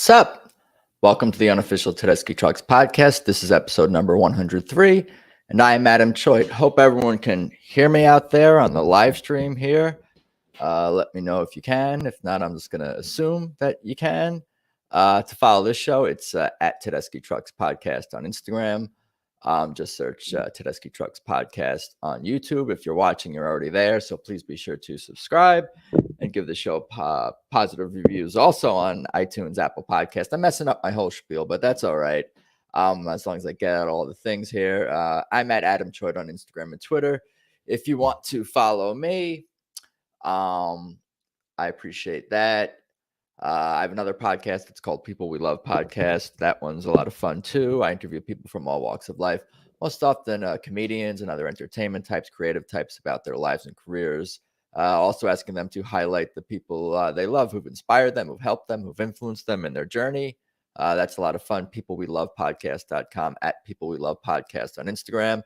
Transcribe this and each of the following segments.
Sup? Welcome to the unofficial Tedeschi Trucks podcast. This is episode number 103, and I am Adam Choit. Hope everyone can hear me out there on the live stream here. Let me know if you can. If not, I'm just going to assume that you can. To follow this show, it's at Tedeschi Trucks Podcast on Instagram. Just search Tedeschi Trucks Podcast on YouTube. If you're watching, you're already there, so please be sure to subscribe and give the show positive reviews. Also on iTunes, Apple Podcast. I'm messing up my whole spiel, but that's all right. As long as I get out all the things here. I'm at Adam Choit on Instagram and Twitter. If you want to follow me, I appreciate that. I have another podcast. It's called People We Love Podcast. That one's a lot of fun too. I interview people from all walks of life, most often comedians and other entertainment types, creative types about their lives and careers. Also asking them to highlight the people they love, who've inspired them, who've helped them, who've influenced them in their journey. That's a lot of fun. PeopleWeLovePodcast.com, at People We Love Podcast on Instagram.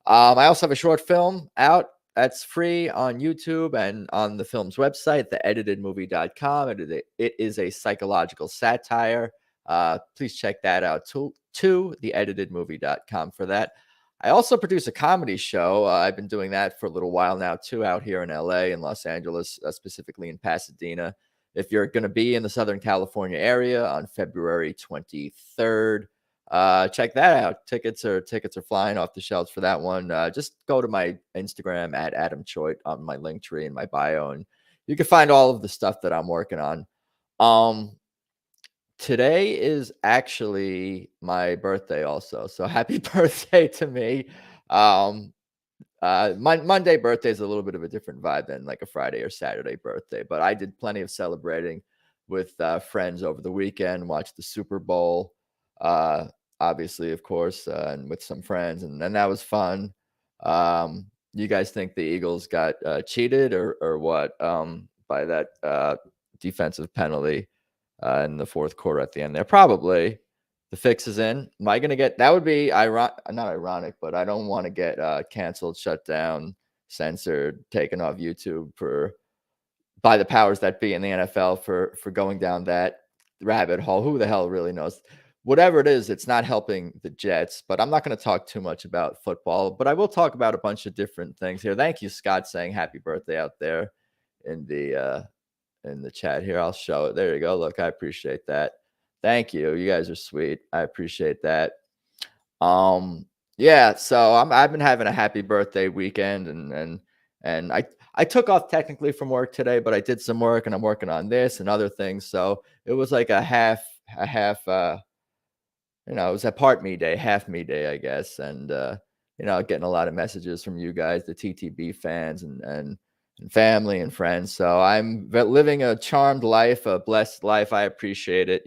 I also have a short film out that's free on YouTube and on the film's website, theeditedmovie.com. It is a psychological satire. Please check that out to theeditedmovie.com for that. I also produce a comedy show. I've been doing that for a little while now, too, out here in LA and Los Angeles, specifically in Pasadena. If you're going to be in the Southern California area on February 23rd, check that out. Tickets are flying off the shelves for that one. Just go to my Instagram at Adam Choit on my link tree in my bio, and you can find all of the stuff that I'm working on. Today is actually my birthday also, so happy birthday to me. Monday birthday is a little bit of a different vibe than like a Friday or Saturday birthday, but I did plenty of celebrating with friends over the weekend, watched the Super Bowl, obviously, of course, and with some friends, and that was fun. You guys think the Eagles got cheated or what by that defensive penalty in the fourth quarter at the end there? Probably. The fix is in. Am I going to get, that would be not ironic, but I don't want to get canceled, shut down, censored, taken off YouTube by the powers that be in the NFL for going down that rabbit hole. Who the hell really knows? Whatever it is, it's not helping the Jets, but I'm not going to talk too much about football, but I will talk about a bunch of different things here. Thank you, Scott, saying happy birthday out there in the chat here. I'll show it. There you go. Look, I appreciate that. Thank you. You guys are sweet. I appreciate that. Yeah, so I've been having a happy birthday weekend, and I took off technically from work today, but I did some work and I'm working on this and other things. So it was like a half it was a part me day, half me day, I guess. And getting a lot of messages from you guys, the TTB fans and family and friends. So I'm living a charmed life, a blessed life. I appreciate it,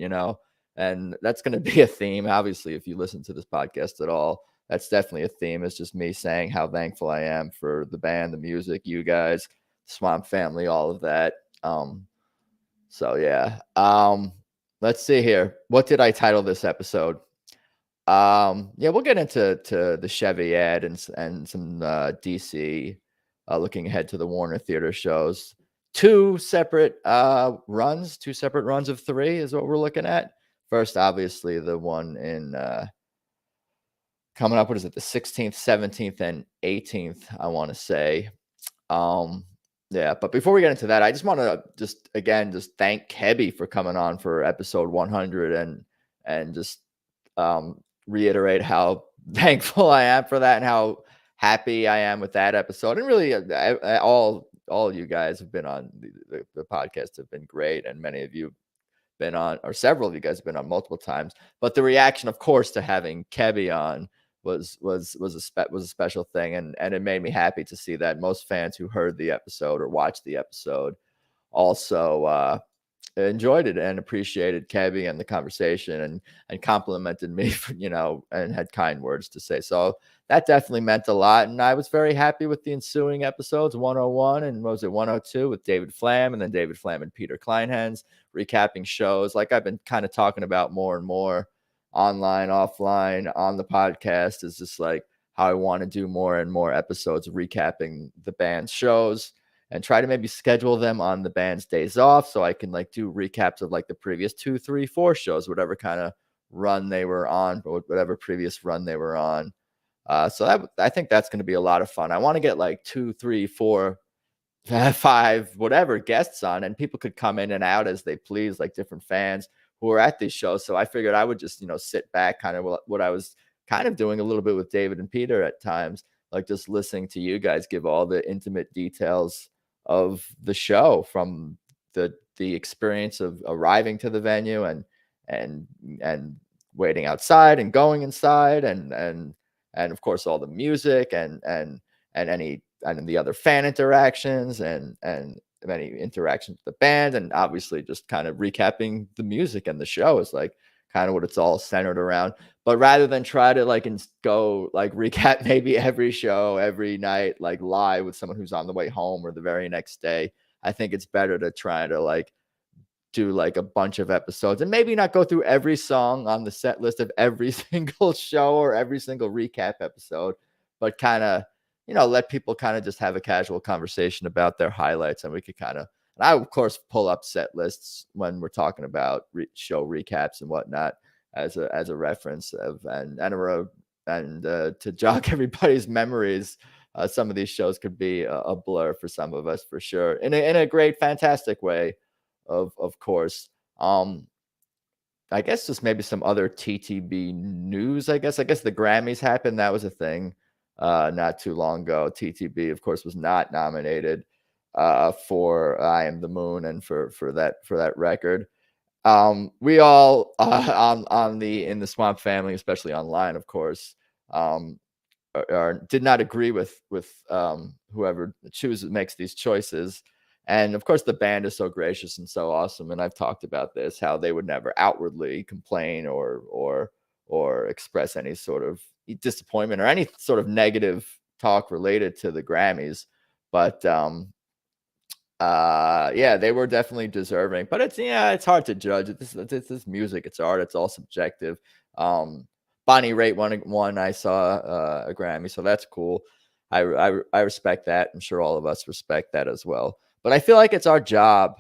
and that's going to be a theme. Obviously, if you listen to this podcast at all, that's definitely a theme. It's just me saying how thankful I am for the band, the music, you guys, Swamp family, all of that. So yeah. Let's see here. What did I title this episode? Yeah, we'll get into the Chevy ad and some DC looking ahead to the Warner Theater shows. Two separate runs of 3 is what we're looking at. First, obviously, the one in coming up, what is it, the 16th, 17th, and 18th, I want to say. Yeah, but before we get into that, I just want to just thank Chevy for coming on for episode 100 and just reiterate how thankful I am for that and how happy I am with that episode. And really, all you guys have been on the podcast have been great, and many of you been on, or several of you guys have been on multiple times. But the reaction, of course, to having Chevy on was a special thing, and it made me happy to see that most fans who heard the episode or watched the episode also enjoyed it and appreciated Chevy and the conversation and complimented me for, and had kind words to say. So that definitely meant a lot. And I was very happy with the ensuing episodes, 101 and 102 with David Flam, and then David Flam and Peter Kleinhans recapping shows like I've been kind of talking about more and more online, offline, on the podcast, is just like how I want to do more and more episodes recapping the band's shows and try to maybe schedule them on the band's days off so I can like do recaps of like the previous 2, 3, 4 shows, whatever kind of run they were on, or whatever previous run they were on. So I think that's going to be a lot of fun. I want to get like 2, 3, 4, 5, whatever guests on, and people could come in and out as they please, like different fans who are at these shows. So I figured I would just, sit back, kind of what I was kind of doing a little bit with David and Peter at times, like just listening to you guys give all the intimate details of the show, from the experience of arriving to the venue and and waiting outside and going inside, and of course all the music and any and the other fan interactions and any interactions with the band, and obviously just kind of recapping the music and the show is like kind of what it's all centered around. But rather than try to like go like recap maybe every show every night like live with someone who's on the way home or the very next day, I think it's better to try to like do like a bunch of episodes and maybe not go through every song on the set list of every single show or every single recap episode, but kind of, let people kind of just have a casual conversation about their highlights. And we could kind of, and I of course pull up set lists when we're talking about show recaps and whatnot as a reference of, and to jog everybody's memories. Some of these shows could be a blur for some of us, for sure, in a great, fantastic way. Of course. I guess just maybe some other TTB news. I guess the Grammys happened. That was a thing not too long ago. TTB, of course, was not nominated for "I Am the Moon" and for that record. We all in the Swamp family, especially online, of course, did not agree with whoever makes these choices. And of course, the band is so gracious and so awesome. And I've talked about this, how they would never outwardly complain or express any sort of disappointment or any sort of negative talk related to the Grammys. But yeah, they were definitely deserving. But it's hard to judge. This music, it's art, it's all subjective. Bonnie Raitt won. I saw a Grammy, so that's cool. I respect that. I'm sure all of us respect that as well. But I feel like it's our job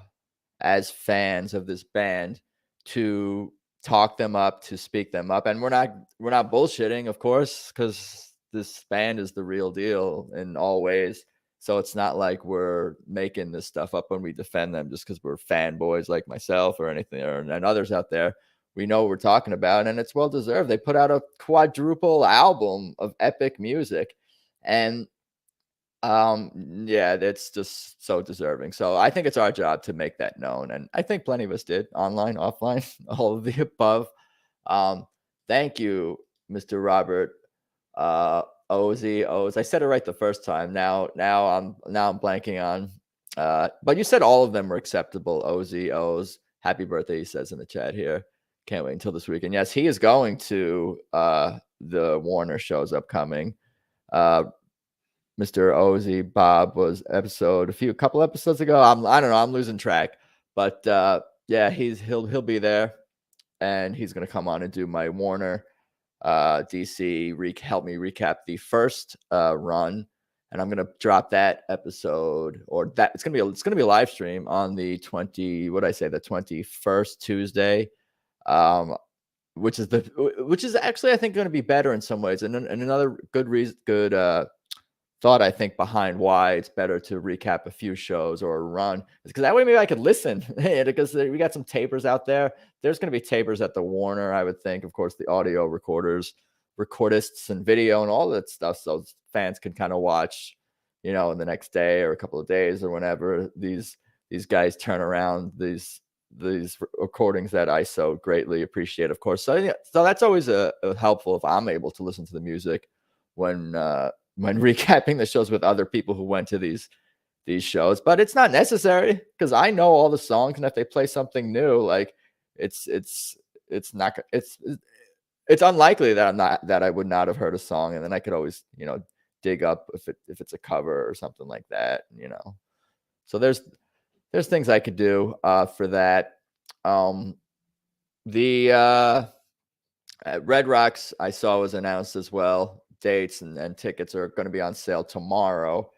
as fans of this band to talk them up, to speak them up. And we're not bullshitting, of course, because this band is the real deal in all ways. So it's not like we're making this stuff up when we defend them just because we're fanboys like myself or anything, and others out there. We know what we're talking about, and it's well deserved. They put out a quadruple album of epic music, and yeah, it's just so deserving. So I think it's our job to make that known, and I think plenty of us did, online, offline, all of the above. Thank you, Mr. Robert Oz. I said it right the first time. Now I'm blanking on. But you said all of them were acceptable. Oz. Happy birthday, he says in the chat here. Can't wait until this weekend. Yes, he is going to the Warner shows upcoming. Mr. Ozzy Bob was a couple episodes ago. I don't know. I'm losing track, but yeah, he'll be there, and he's gonna come on and do my Warner DC help me recap the first run, and I'm gonna drop that episode, or that it's gonna be a live stream on the 21st Tuesday, which is actually, I think, going to be better in some ways, and another good thought, I think, behind why it's better to recap a few shows or a run is because that way maybe I could listen. Because we got some tapers out there. There's going to be tapers at the Warner, I would think. Of course, the audio recordists, and video and all that stuff, so fans can kind of watch, in the next day or a couple of days or whenever these guys turn around these recordings that I so greatly appreciate, of course. So yeah, so that's always a helpful if I'm able to listen to the music when recapping the shows with other people who went to these shows. But it's not necessary because I know all the songs, and if they play something new, like it's unlikely that I would not have heard a song, and then I could always dig up if it's a cover or something like that. So there's things I could do for that. The Red Rocks I saw was announced as well. Dates and tickets are going to be on sale tomorrow.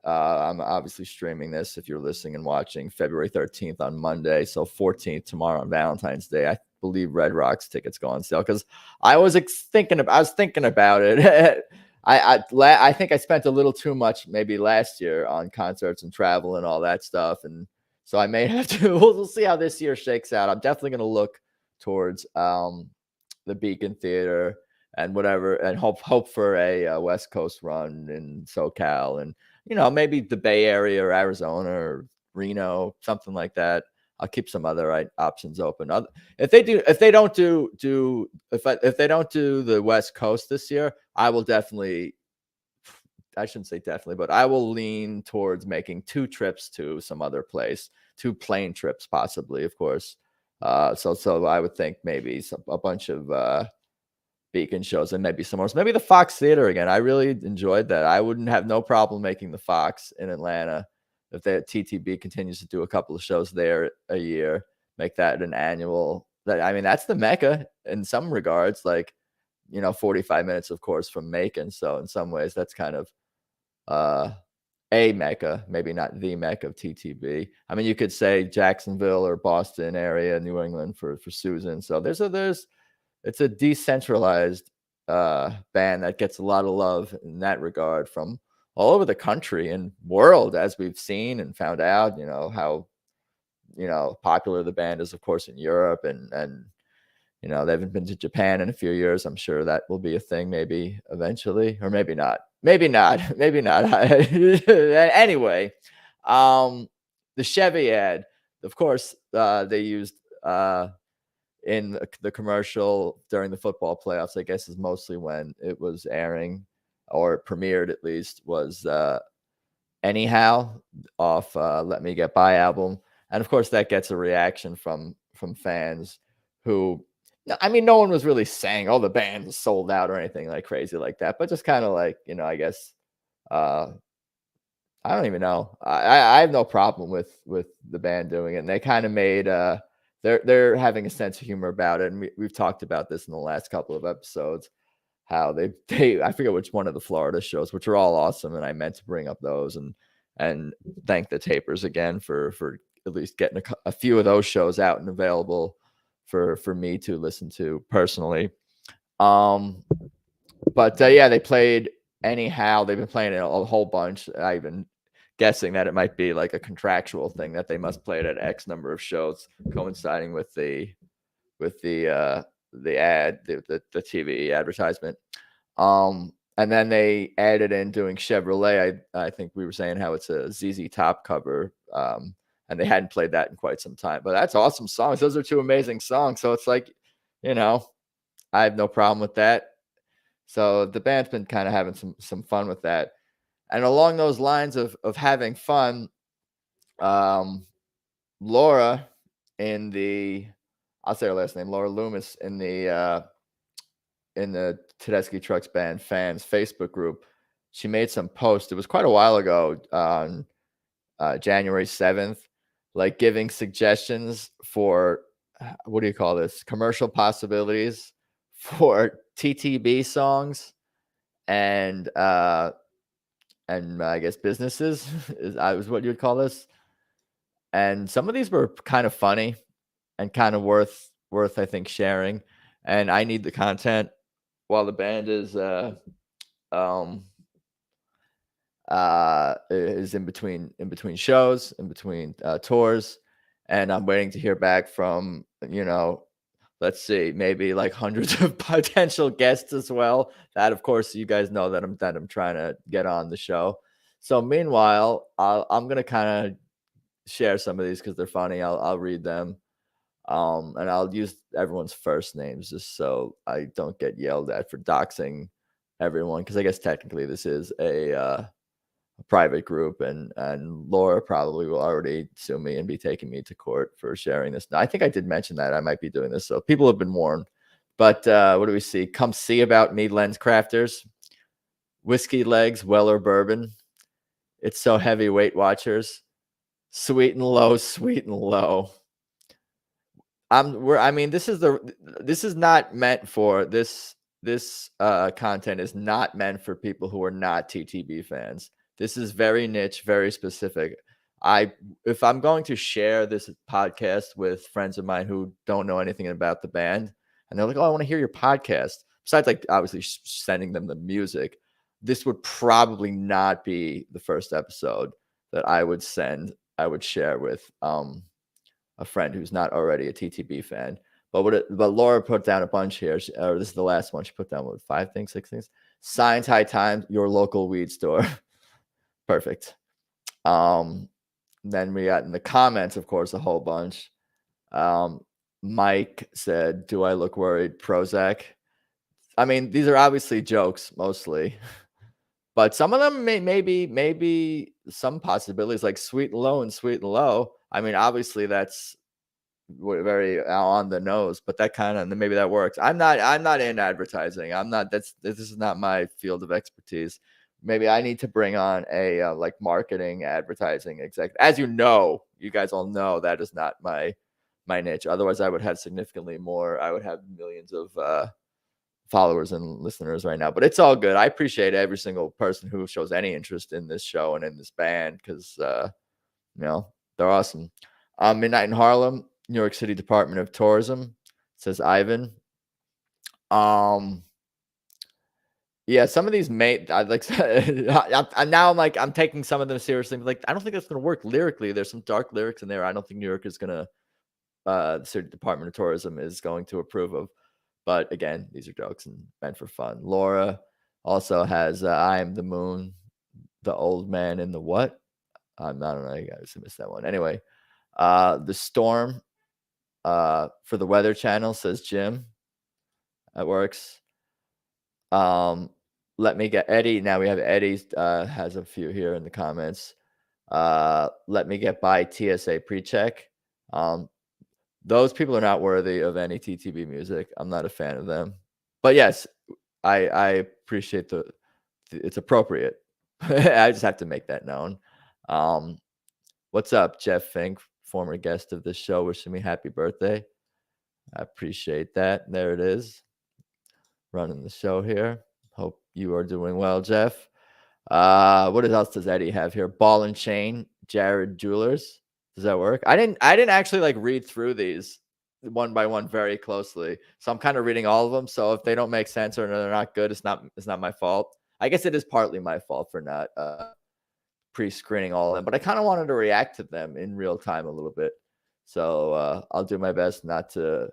I'm obviously streaming this if you're listening and watching February 13th on Monday. So 14th tomorrow on Valentine's Day. I believe Red Rocks tickets go on sale because I was thinking about it. I think I spent a little too much maybe last year on concerts and travel and all that stuff, and so I may have to. We'll see how this year shakes out. I'm definitely going to look towards the Beacon Theater and whatever, and hope for a West Coast run in SoCal, and maybe the Bay Area or Arizona or Reno, something like that. I'll keep some other options open. If they don't do the West Coast this year, I will definitely. I shouldn't say definitely, but I will lean towards making 2 trips to some other place, 2 plane trips, possibly, of course. So I would think maybe a bunch of Beacon shows and maybe somewhere else. Maybe the Fox Theater again. I really enjoyed that. I wouldn't have no problem making the Fox in Atlanta if the TTB continues to do a couple of shows there a year. Make that an annual. That's the Mecca in some regards. 45 minutes, of course, from Macon. So in some ways, that's kind of a Mecca, maybe not the Mecca of TTB. You could say Jacksonville or Boston area, New England for Susan. So it's a decentralized band that gets a lot of love in that regard from all over the country and world, as we've seen and found out. How popular the band is, of course, in Europe, and they haven't been to Japan in a few years. I'm sure that will be a thing maybe eventually, or maybe not. Maybe not. Anyway, the Chevy ad, of course, they used in the commercial during the football playoffs, I guess is mostly when it was airing, or premiered at least, was Anyhow off Let Me Get By album. And of course that gets a reaction from fans who, no one was really saying, oh, the band is sold out or anything like crazy like that, but just kind of I guess I don't even know. I have no problem with the band doing it. And they kind of made they're having a sense of humor about it. And we've talked about this in the last couple of episodes, how they I forget which one of the Florida shows, which are all awesome, and I meant to bring up those and thank the Tapers again for at least getting a few of those shows out and available for me to listen to personally. But yeah, they played Anyhow. They've been playing it a whole bunch. I've been guessing that it might be like a contractual thing that they must play it at X number of shows, coinciding with the ad, the TV advertisement. And then they added in doing Chevrolet. I think we were saying how it's a ZZ Top cover. And they hadn't played that in quite some time, but that's awesome songs. Those are 2 amazing songs. So it's I have no problem with that. So the band's been kind of having some fun with that. And along those lines of having fun, Laura I'll say her last name, Laura Loomis, in the Tedeschi Trucks Band fans Facebook group, she made some posts. It was quite a while ago, on January 7th, giving suggestions for, what do you call this, commercial possibilities for TTB songs and I guess businesses is what you would call this. And some of these were kind of funny and kind of worth I think sharing. And I need the content while the band is in between shows, in between tours, and I'm waiting to hear back from let's see, maybe hundreds of potential guests as well. That, of course, you guys know that I'm trying to get on the show. So meanwhile, I'm gonna kind of share some of these because they're funny. I'll read them, and I'll use everyone's first names just so I don't get yelled at for doxing everyone, because I guess technically this is a private group, and Laura probably will already sue me and be taking me to court for sharing this. Now, I think I did mention that I might be doing this, so people have been warned. But what do we see? Come See About Me, Lens Crafters, Whiskey Legs, Weller Bourbon, It's So Heavy, Weight Watchers, Sweet and Low, Sweet and Low. This is not meant for this content is not meant for people who are not TTB fans. This is very niche, very specific. If I'm going to share this podcast with friends of mine who don't know anything about the band, and they're like, "Oh, I want to hear your podcast." Besides, like obviously sending them the music, this would probably not be the first episode that I would share with a friend who's not already a TTB fan. But Laura put down a bunch here. This is the last one she put down. What, 5 things, 6 things? Signs, High Times, your local weed store. Perfect. Then we got in the comments, of course, a whole bunch. Mike said, "Do I look worried? Prozac." I mean, these are obviously jokes mostly, but some of them maybe some possibilities, like Sweet and Low and Sweet and Low. I mean, obviously that's very on the nose, but that kind of maybe that works. I'm not in advertising. I'm not. This is not my field of expertise. Maybe I need to bring on a like marketing advertising exec. As you guys all know that is not my niche. Otherwise, I would have significantly more. I would have millions of followers and listeners right now. But it's all good. I appreciate every single person who shows any interest in this show and in this band because they're awesome. Midnight in Harlem, New York City Department of Tourism, says Ivan. Yeah, some of these I'd like. I'm taking some of them seriously. Like, I don't think that's gonna work lyrically. There's some dark lyrics in there. I don't think New York is gonna. The City Department of Tourism is going to approve of. But again, these are jokes and meant for fun. Laura also has "I Am the Moon," the old man in the what? I don't know. I guys missed that one. Anyway, the storm for the Weather Channel, says Jim. That works. Let me get Eddie. Now we have Eddie has a few here in the comments. Let me get by TSA pre-check. Those people are not worthy of any TTB music. I'm not a fan of them. But yes, I appreciate it's appropriate. I just have to make that known. What's up, Jeff Fink, former guest of this show, wishing me happy birthday. I appreciate that. There it is. Running the show here. Hope you are doing well, Jeff. What else does Eddie have here? Ball and Chain, Jared Jewelers. Does that work? I didn't actually like read through these one by one very closely. So I'm kind of reading all of them. So if they don't make sense or they're not good, it's not my fault. I guess it is partly my fault for not pre-screening all of them, but I kind of wanted to react to them in real time a little bit. So I'll do my best not to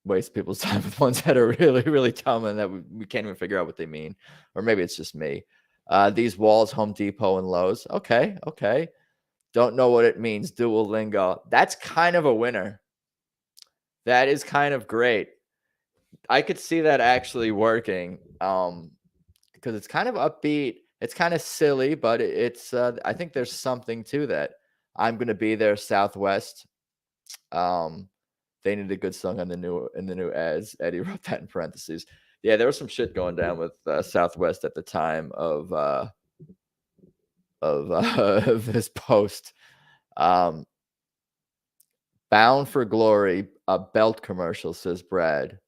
waste people's time with ones that are really, really dumb and that we can't even figure out what they mean. Or maybe it's just me. These walls, Home Depot and Lowe's. Okay. Don't know what it means. Duolingo. That's kind of a winner. That is kind of great. I could see that actually working because it's kind of upbeat. It's kind of silly, but it's I think there's something to that. I'm going to be there, Southwest. They need a good song in the new ads. Eddie wrote that in parentheses. Yeah, there was some shit going down with Southwest at the time of this post. Bound for Glory, a belt commercial, says Brad.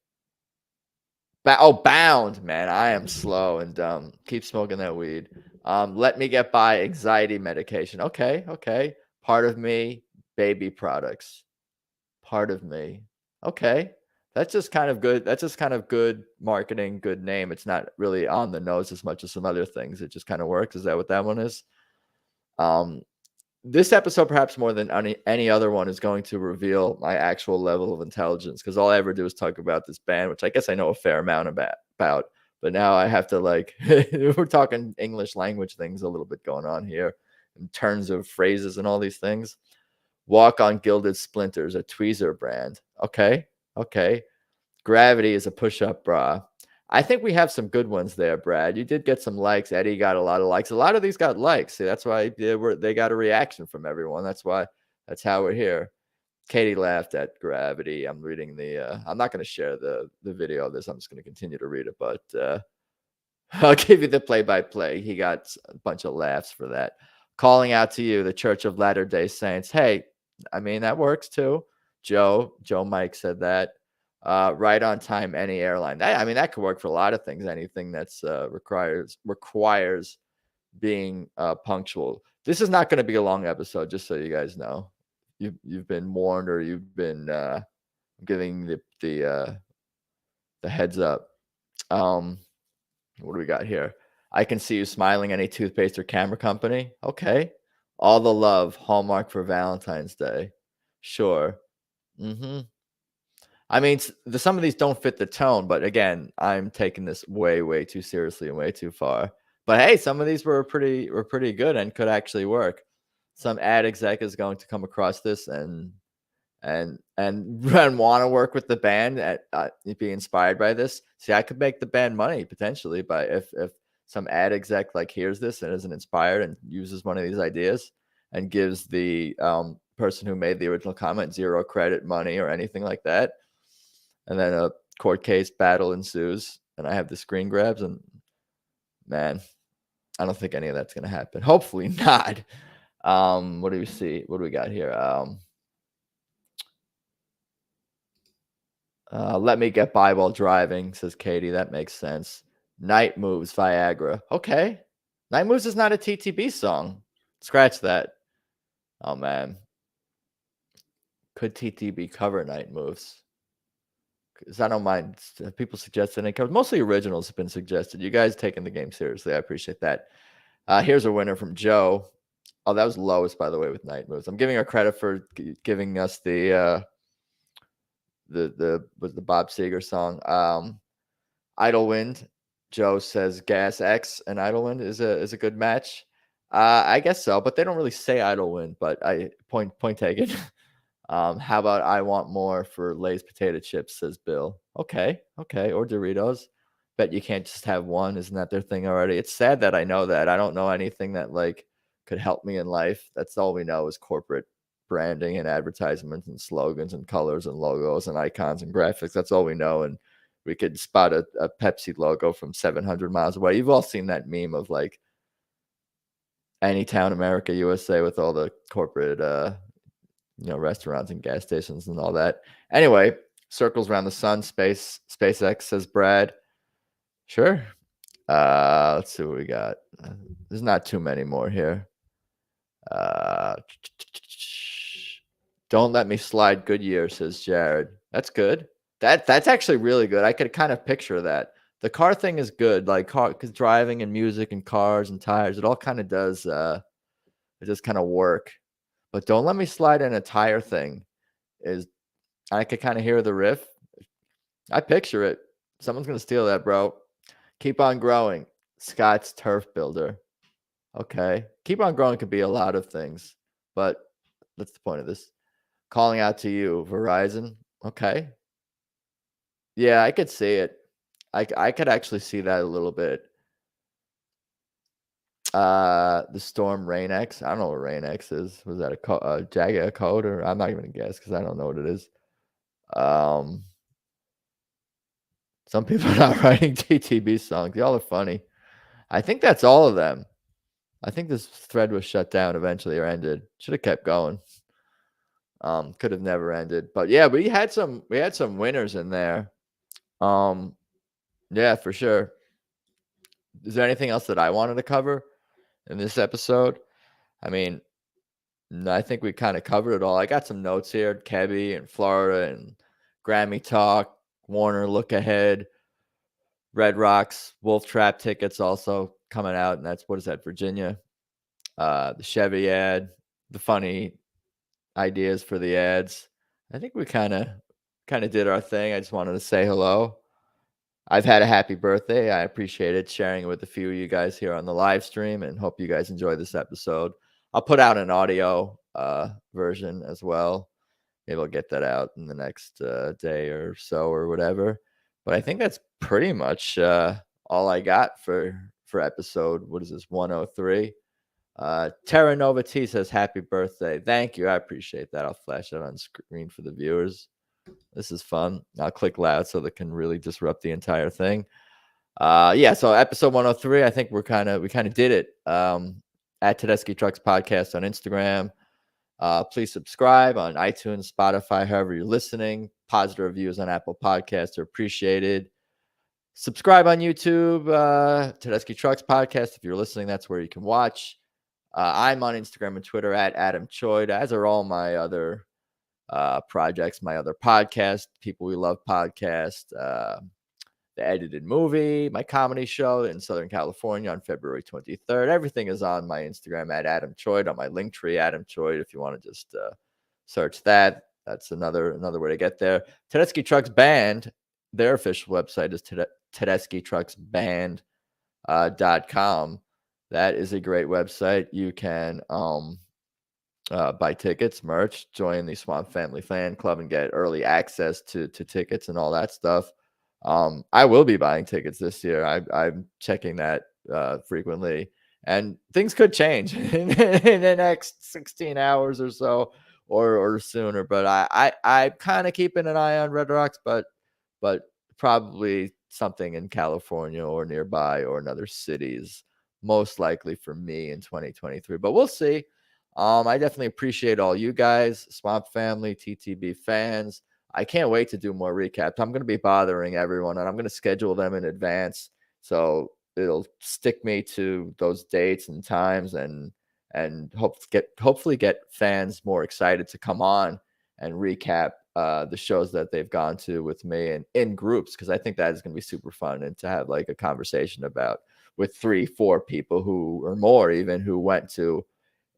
Bound, man. I am slow and dumb. Keep smoking that weed. Let me get by, anxiety medication. Okay. Part of me, baby products. Part of me. Okay. That's just kind of good. That's just kind of good marketing, good name. It's not really on the nose as much as some other things. It just kind of works. Is that what that one is? This episode, perhaps more than any other one, is going to reveal my actual level of intelligence because all I ever do is talk about this band, which I guess I know a fair amount about. But now I have to we're talking English language things a little bit going on here in terms of phrases and all these things. Walk on Gilded Splinters, a tweezer brand. Okay. Gravity is a push-up bra. I think we have some good ones there, Brad. You did get some likes. Eddie got a lot of likes. A lot of these got likes. See, that's why they got a reaction from everyone. That's how we're here. Katie laughed at Gravity. I'm reading I'm not going to share the video of this. I'm just going to continue to read it, but I'll give you the play-by-play. He got a bunch of laughs for that. Calling out to you, the Church of Latter-day Saints. Hey, I mean, that works too. Joe Mike said that. Right on time, any airline. That could work for a lot of things. Anything that's requires being punctual. This is not going to be a long episode, just so you guys know. You've been warned, or you've been giving the heads up. What do we got here? I can see you smiling. Any toothpaste or camera company? Okay. All the love, Hallmark for Valentine's Day. Sure. Mm-hmm. Some of these don't fit the tone, but again, I'm taking this way, way too seriously and way too far. But hey, some of these were pretty good and could actually work. Some ad exec is going to come across this and want to work with the band at be inspired by this. See, I could make the band money potentially, but if some ad exec like hears this and isn't inspired and uses one of these ideas and gives the person who made the original comment zero credit, money, or anything like that, and then a court case battle ensues, and I have the screen grabs, and man, I don't think any of that's going to happen. Hopefully not. What do we see? What do we got here? Let me get by while driving, says Katie. That makes sense. Night Moves, Viagra. Okay. Night Moves is not a TTB song. Scratch that. Oh, man. Could TTB cover Night Moves? Because I don't mind. People suggesting it covers. Mostly originals have been suggested. You guys taking the game seriously. I appreciate that. Here's a winner from Joe. Oh, that was Lois, by the way, with Night Moves. I'm giving her credit for giving us the Bob Seger song. Idlewind. Joe says Gas X and Idlewind is a good match. I guess so, but they don't really say Idlewind. But point taken. How about I Want More for Lay's potato chips, says Bill. Okay, or Doritos. Bet you can't just have one. Isn't that their thing already? It's sad that I know that. I don't know anything that like could help me in life. That's all we know is corporate branding and advertisements and slogans and colors and logos and icons and graphics. That's all we know. And we could spot a Pepsi logo from 700 miles away. You've all seen that meme of like Anytown America, USA, with all the corporate restaurants and gas stations and all that. Anyway, circles around the sun, SpaceX, says Brad. Sure. Let's see what we got. There's not too many more here. Don't let me slide Goodyear, says Jared. That's good. That's actually really good. I could kind of picture that. The car thing is good, like because driving and music and cars and tires, it all kind of does. It just kind of work. But don't let me slide in a tire thing. I could kind of hear the riff. I picture it. Someone's gonna steal that, bro. Keep on growing. Scott's Turf Builder. Okay. Keep on growing could be a lot of things, but that's the point of this. Calling out to you, Verizon. Okay. Yeah, I could see it. I could actually see that a little bit. The Storm Rain X. I don't know what Rain X is. Was that a Jaguar code, or I'm not even gonna guess because I don't know what it is. Some people are not writing TTB songs. Y'all are funny. I think that's all of them. I think this thread was shut down eventually or ended. Should have kept going. Could have never ended. But yeah, we had some winners in there. Yeah, for sure. Is there anything else that I wanted to cover in this episode? I mean, I think we kind of covered it all. I got some notes here. Chevy and Florida and Grammy Talk, Warner Look Ahead, Red Rocks, Wolf Trap tickets also coming out. And that's, what is that, Virginia? The Chevy ad, the funny ideas for the ads. I think we kind of did our thing. I just wanted to say hello. I've had a happy birthday. I appreciate it, sharing it with a few of you guys here on the live stream, and hope you guys enjoy this episode. I'll put out an audio version as well. Maybe I'll get that out in the next day or so or whatever. But I think that's pretty much all I got for episode, what is this, 103. Terra Nova T says happy birthday. Thank you. I appreciate that. I'll flash that on screen for the viewers. This is fun. I'll click loud so that can really disrupt the entire thing. Yeah, so episode 103, I think we kind of did it. At Tedeschi Trucks Podcast on Instagram. Please subscribe on iTunes, Spotify, however you're listening. positive reviews on Apple Podcasts are appreciated. Subscribe on YouTube, Tedeschi Trucks Podcast. If you're listening, that's where you can watch. I'm on Instagram and Twitter at Adam Choid, as are all my other projects, my other podcasts, People We Love podcast, the Edited Movie, my comedy show in Southern California on February 23rd. Everything is on my Instagram at Adam Choid, on my link tree, Adam Choid, if you want to just search that. That's another way to get there. Tedeschi Trucks Band, their official website is TedeschiTrucksBand.com. That is a great website. You can buy tickets, merch, join the Swamp Family Fan Club, and get early access to tickets and all that stuff. I will be buying tickets this year. I'm checking that frequently, and things could change in the next 16 hours or so, or sooner. But I'm kind of keeping an eye on Red Rocks, but probably something in California or nearby or in other cities, most likely for me in 2023. But we'll see. I definitely appreciate all you guys, Swamp Family, TTB fans. I can't wait to do more recaps. I'm going to be bothering everyone, and I'm going to schedule them in advance, so it'll stick me to those dates and times, and hopefully get fans more excited to come on and recap the shows that they've gone to with me and in groups, because I think that is going to be super fun, and to have like a conversation about with 3-4 people who, or more even, who went to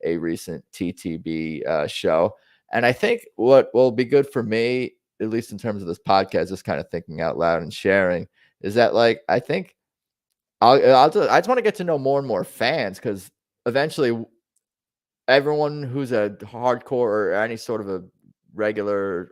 a recent TTB show. And I think what will be good for me, at least in terms of this podcast, just kind of thinking out loud and sharing, is that like I think I just want to get to know more and more fans, because eventually everyone who's a hardcore or any sort of a regular,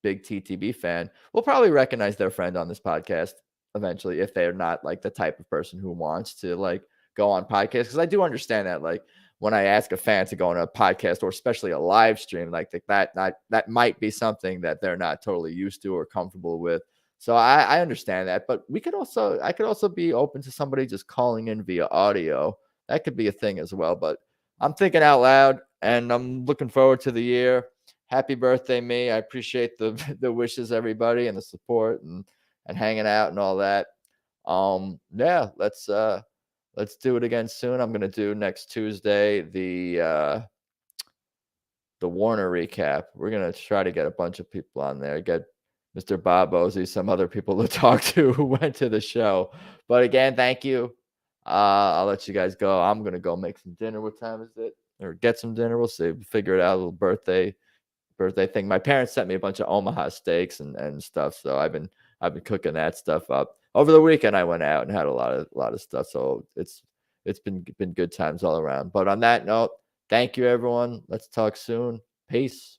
big TTB fan will probably recognize their friend on this podcast eventually, if they're not like the type of person who wants to like go on podcasts. Because I do understand that, like, when I ask a fan to go on a podcast, or especially a live stream, like that might be something that they're not totally used to or comfortable with. So I understand that, but I could also be open to somebody just calling in via audio. That could be a thing as well. But I'm thinking out loud, and I'm looking forward to the year. Happy birthday, me. I appreciate the the wishes, everybody, and the support, and hanging out and all that. Yeah, let's do it again soon. I'm gonna do next Tuesday the Warner recap. We're gonna try to get a bunch of people on there. Get Mr. Bob Ozzie, some other people to talk to who went to the show. But again, thank you. I'll let you guys go. I'm gonna go make some dinner. What time is it? Or get some dinner. We'll see. Figure it out. A little birthday thing. My parents sent me a bunch of Omaha steaks and stuff, so I've been cooking that stuff up. Over the weekend, I went out and had a lot of stuff. So it's been good times all around. But on that note, thank you, everyone. Let's talk soon. Peace.